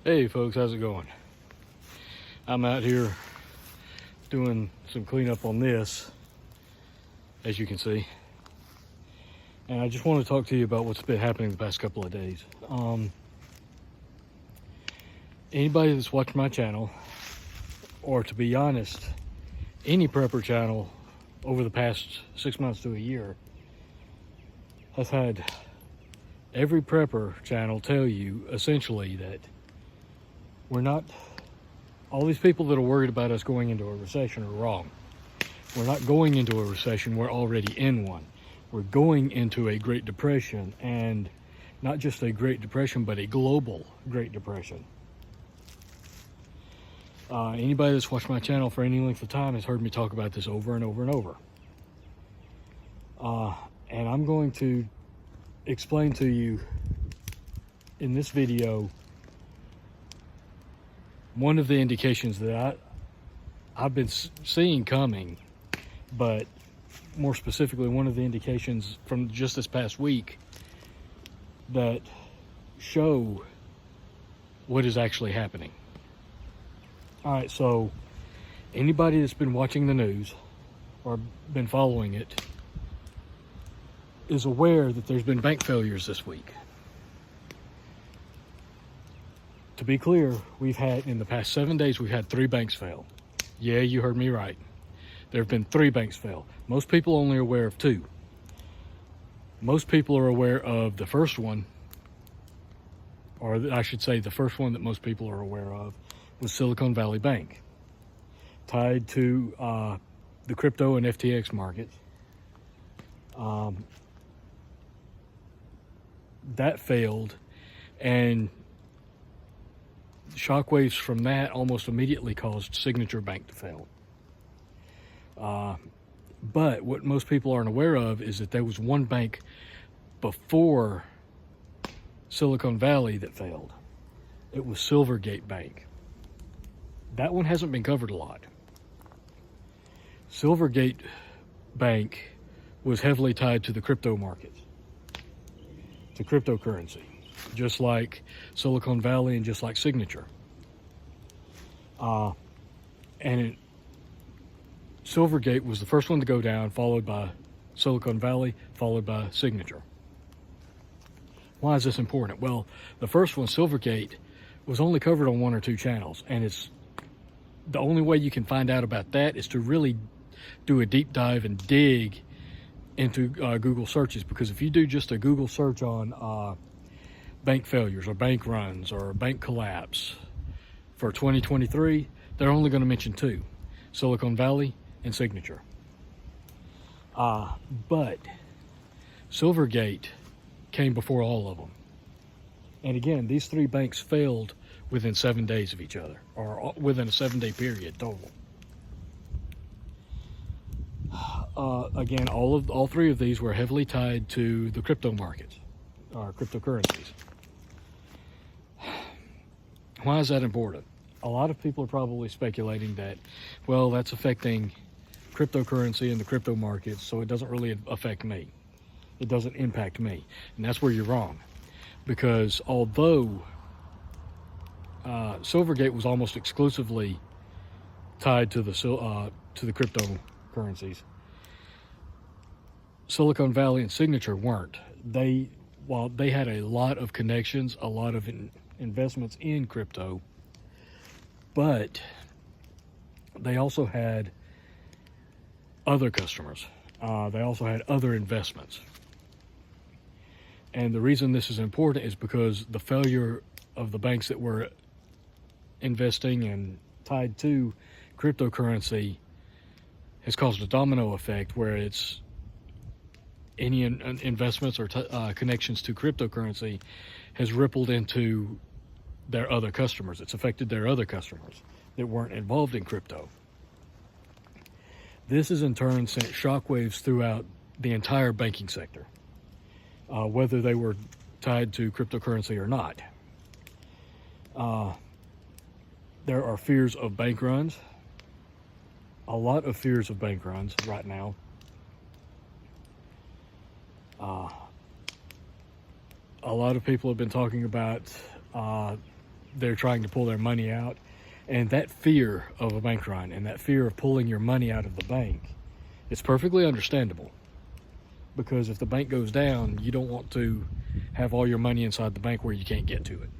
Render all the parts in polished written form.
Hey folks, how's it going? I'm out here doing some cleanup on this, as you can see. And I just want to talk to you about what's been happening the past couple of days. Anybody that's watched my channel, or to be honest, any prepper channel over the past 6 months to a year, has had every prepper channel tell you essentially that we're not, all these people that are worried about us going into a recession are wrong. We're not going into a recession, we're already in one. We're going into a Great Depression, and not just a Great Depression, but a global Great Depression. Anybody that's watched my channel for any length of time has heard me talk about this over and over and over. And I'm going to explain to you in this video one of the indications that I've been seeing coming, but more specifically, one of the indications from just this past week that show what is actually happening. All right, so anybody that's been watching the news or been following it is aware that there's been bank failures this week. To be clear, we've had, in the past 7 days, we've had 3 banks fail. Yeah, you heard me right. There have been 3 banks fail. Most people only are aware of 2. Most people are aware of the first one, or I should say the first one that most people are aware of was Silicon Valley Bank, tied to the crypto and FTX market. That failed, and shockwaves from that almost immediately caused Signature Bank to fail. But what most people aren't aware of is that there was one bank before Silicon Valley that failed. It was Silvergate Bank. That one hasn't been covered a lot. Silvergate Bank was heavily tied to the crypto markets, to cryptocurrency, just like Silicon Valley and just like Signature. Silvergate was the first one to go down, followed by Silicon Valley, followed by Signature. Why is this important? Well, the first one, Silvergate, was only covered on 1 or 2 channels, and it's the only way you can find out about that is to really do a deep dive and dig into Google searches, because if you do just a Google search on bank failures or bank runs or bank collapse for 2023, they're only going to mention 2, Silicon Valley and Signature. But Silvergate came before all of them. And again, these 3 banks failed within 7 days of each other, or within a 7-day period total. Again, all 3 of these were heavily tied to the crypto markets, or cryptocurrencies. Why is that important? A lot of people are probably speculating that, well, that's affecting cryptocurrency and the crypto markets, so it doesn't really affect me. It doesn't impact me. And that's where you're wrong. Because although Silvergate was almost exclusively tied to the cryptocurrencies, Silicon Valley and Signature weren't. While they had a lot of connections, a lot of investments in crypto, but they also had other customers. They also had other investments. And the reason this is important is because the failure of the banks that were investing and tied to cryptocurrency has caused a domino effect, where it's any investments or connections to cryptocurrency has rippled into their other customers. It's affected their other customers that weren't involved in crypto. This has in turn sent shockwaves throughout the entire banking sector, whether they were tied to cryptocurrency or not. There are fears of bank runs, a lot of fears of bank runs right now. A lot of people have been talking about they're trying to pull their money out. And that fear of a bank run and that fear of pulling your money out of the bank, it's perfectly understandable. Because if the bank goes down, you don't want to have all your money inside the bank where you can't get to it.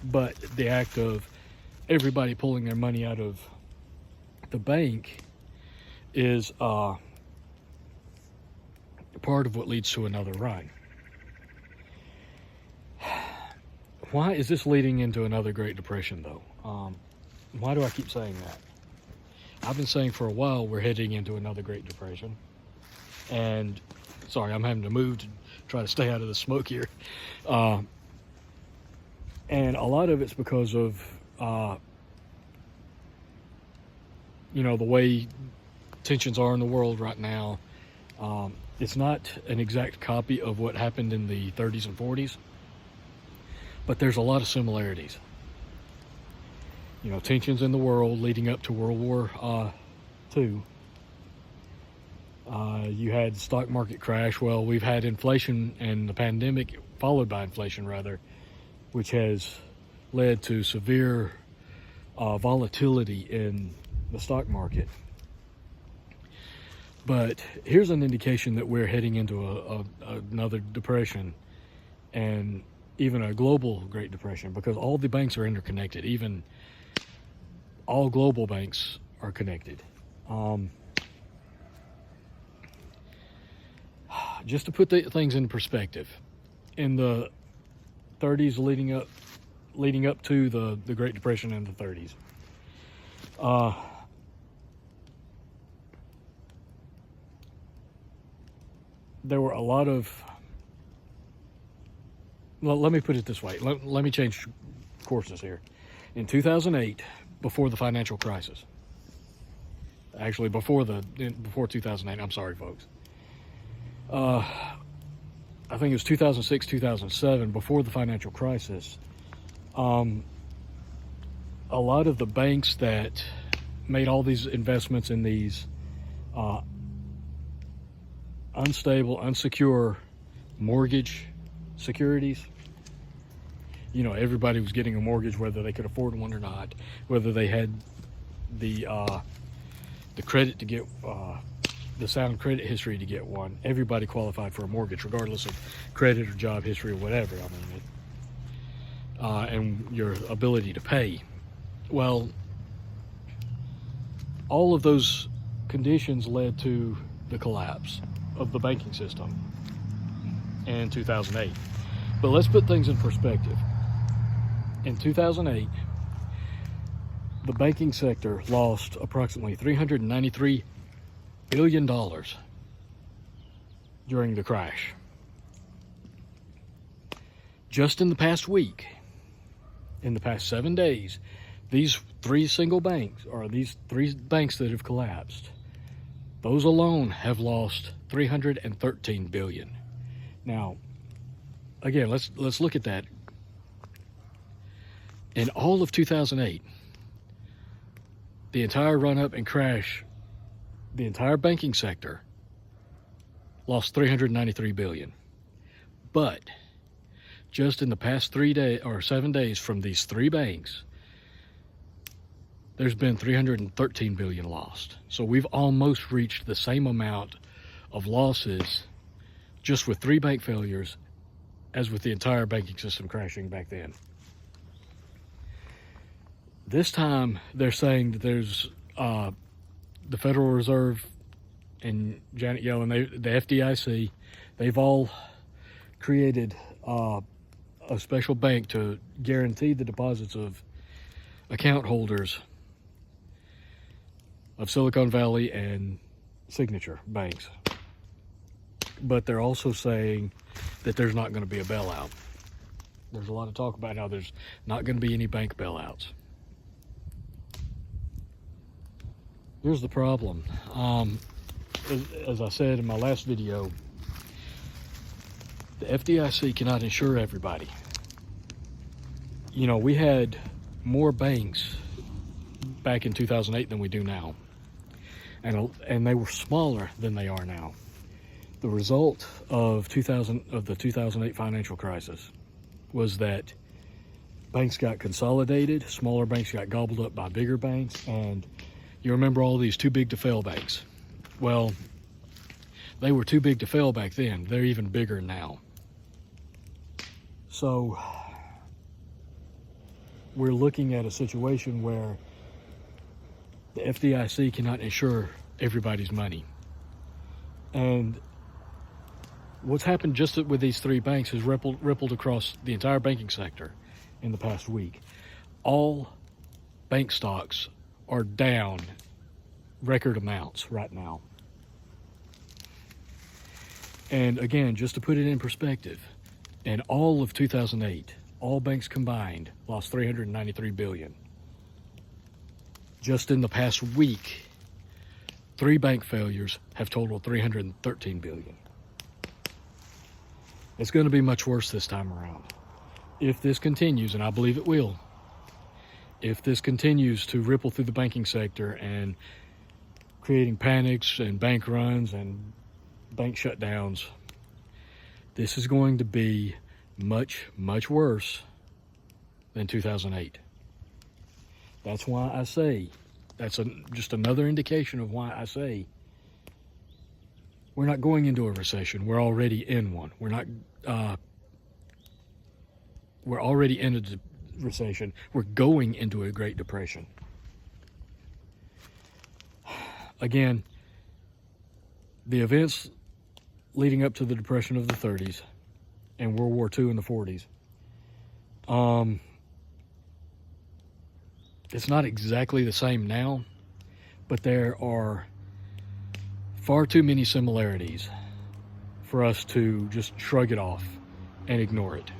But the act of everybody pulling their money out of the bank is part of what leads to another run. Why is this leading into another Great Depression, though? Why do I keep saying that? I've been saying for a while we're heading into another Great Depression. And, sorry, I'm having to move to try to stay out of the smoke here. And a lot of it's because of, the way tensions are in the world right now. It's not an exact copy of what happened in the 30s and 40s, but there's a lot of similarities. Tensions in the world leading up to World War II. You had the stock market crash. Well, we've had inflation and the pandemic, followed by inflation rather, which has led to severe volatility in the stock market. But here's an indication that we're heading into another depression, and even a global Great Depression, because all the banks are interconnected. Even all global banks are connected. Just to put things in perspective, in the 30s leading up to the Great Depression in the 30s, there were a lot of, well, let me put it this way. Let me change courses here. In 2008, before the financial crisis, actually before 2008, I'm sorry, folks. I think it was 2006, 2007, before the financial crisis. A lot of the banks that made all these investments in these unstable, unsecure mortgage securities. Everybody was getting a mortgage, whether they could afford one or not, whether they had the credit to get the sound credit history to get one. Everybody qualified for a mortgage, regardless of credit or job history or whatever. And your ability to pay. Well, all of those conditions led to the collapse of the banking system in 2008. But let's put things in perspective. In 2008, the banking sector lost approximately $393 billion during the crash. Just in the past week, in the past 7 days, these three banks that have collapsed, those alone have lost $313 billion. Now, again, let's look at that. In all of 2008, the entire run-up and crash, the entire banking sector lost $393 billion. But just in the past 7 days from these three banks, there's been $313 billion lost. So we've almost reached the same amount of losses just with three bank failures as with the entire banking system crashing back then. This time they're saying that there's the Federal Reserve and Janet Yellen, the FDIC, they've all created a special bank to guarantee the deposits of account holders of Silicon Valley and Signature banks. But they're also saying that there's not going to be a bailout. There's a lot of talk about how there's not going to be any bank bailouts. Here's the problem. As I said in my last video, the FDIC cannot insure everybody. We had more banks back in 2008 than we do now. And they were smaller than they are now. The result of the 2008 financial crisis. was that banks got consolidated, smaller banks got gobbled up by bigger banks, and you remember all these too big to fail banks. Well, they were too big to fail back then. They're even bigger now. So we're looking at a situation where the FDIC cannot insure everybody's money. And what's happened just with these three banks has rippled across the entire banking sector in the past week. All bank stocks are down record amounts right now. And again, just to put it in perspective, in all of 2008, all banks combined lost $393 billion. Just in the past week, 3 bank failures have totaled $313 billion. It's going to be much worse this time around. If this continues, and I believe it will, if this continues to ripple through the banking sector and creating panics and bank runs and bank shutdowns, this is going to be much, much worse than 2008. That's why I say, just another indication of why I say we're not going into a recession. We're already in one. We're already in a recession. We're going into a Great Depression. Again, the events leading up to the Depression of the 30s and World War II in the 40s, it's not exactly the same now, but there are far too many similarities for us to just shrug it off and ignore it.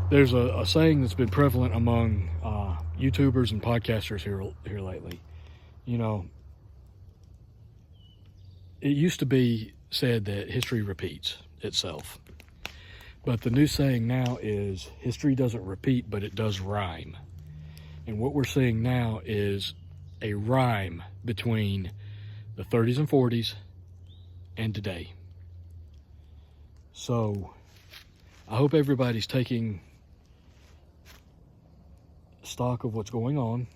There's a saying that's been prevalent among YouTubers and podcasters here lately. You know, it used to be said that history repeats itself. But the new saying now is history doesn't repeat, but it does rhyme. And what we're seeing now is a rhyme between the 30s and 40s and today. So I hope everybody's taking stock of what's going on,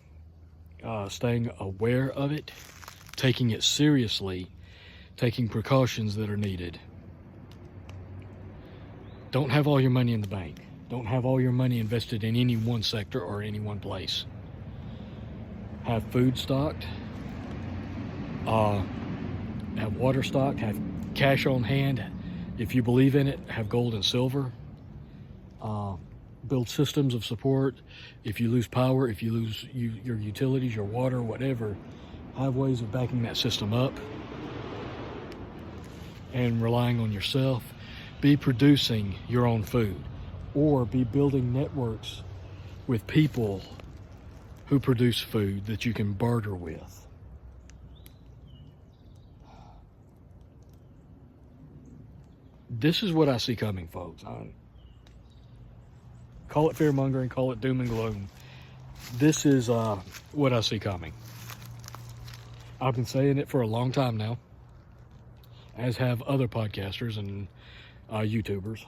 staying aware of it, taking it seriously, taking precautions that are needed. Don't have all your money in the bank. Don't have all your money invested in any one sector or any one place. Have food stocked, have water stocked, have cash on hand. If you believe in it, have gold and silver. Build systems of support. If you lose power, if you lose your utilities, your water, whatever, have ways of backing that system up and relying on yourself. Be producing your own food, or be building networks with people who produce food that you can barter with. This is what I see coming, folks. Call it fear-mongering, call it doom and gloom. This is what I see coming. I've been saying it for a long time now, as have other podcasters and YouTubers.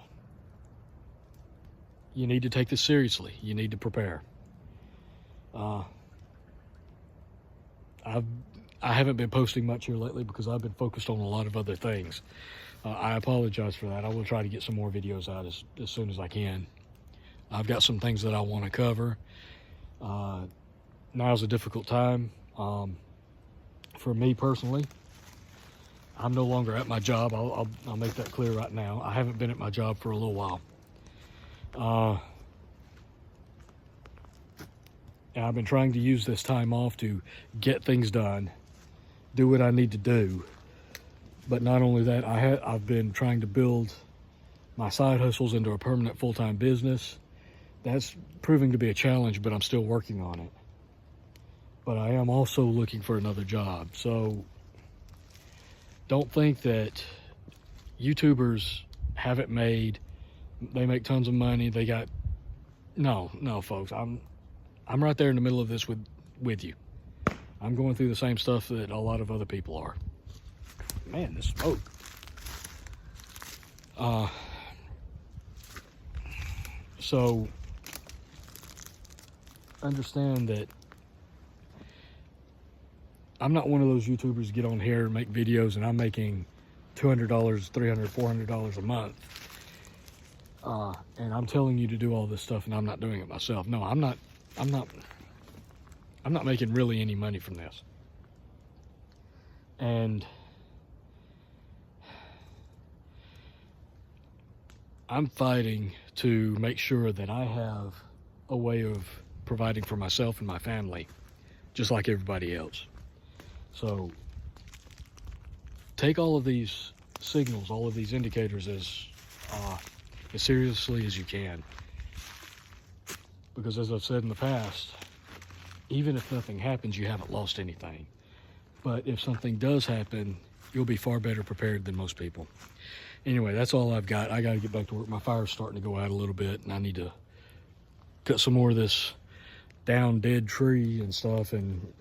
You need to take this seriously. You need to prepare. I haven't been posting much here lately because I've been focused on a lot of other things. I apologize for that. I will try to get some more videos out as soon as I can. I've got some things that I want to cover. Now's a difficult time. For me personally, I'm no longer at my job. I'll make that clear right now. I haven't been at my job for a little while. And I've been trying to use this time off to get things done, do what I need to do. But not only that, I've been trying to build my side hustles into a permanent full-time business. That's proving to be a challenge, but I'm still working on it. But I am also looking for another job. So don't think that YouTubers have it made. They make tons of money. They got no, folks. I'm right there in the middle of this with you. I'm going through the same stuff that a lot of other people are. Man, this smoke. So understand that I'm not one of those YouTubers get on here and make videos and I'm making $200, $300, $400 a month. And I'm telling you to do all this stuff and I'm not doing it myself. No, I'm not making really any money from this. And I'm fighting to make sure that I have a way of providing for myself and my family, just like everybody else. So take all of these signals, all of these indicators as seriously as you can. Because as I've said in the past, even if nothing happens, you haven't lost anything. But if something does happen, you'll be far better prepared than most people. Anyway, that's all I've got. I got to get back to work. My fire's starting to go out a little bit, and I need to cut some more of this down dead tree and stuff and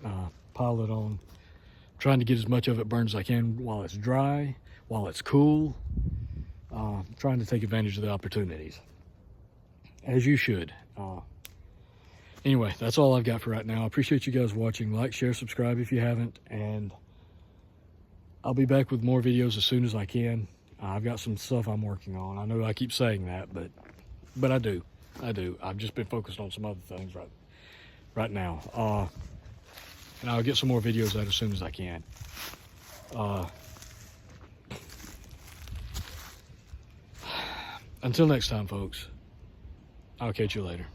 pile it on. Trying to get as much of it burned as I can while it's dry, while it's cool. Trying to take advantage of the opportunities, as you should. Anyway, that's all I've got for right now. I appreciate you guys watching. Like, share, subscribe if you haven't, and I'll be back with more videos as soon as I can. I've got some stuff I'm working on. I know I keep saying that, but I do. I've just been focused on some other things right now. And I'll get some more videos out as soon as I can. Until next time, folks, I'll catch you later.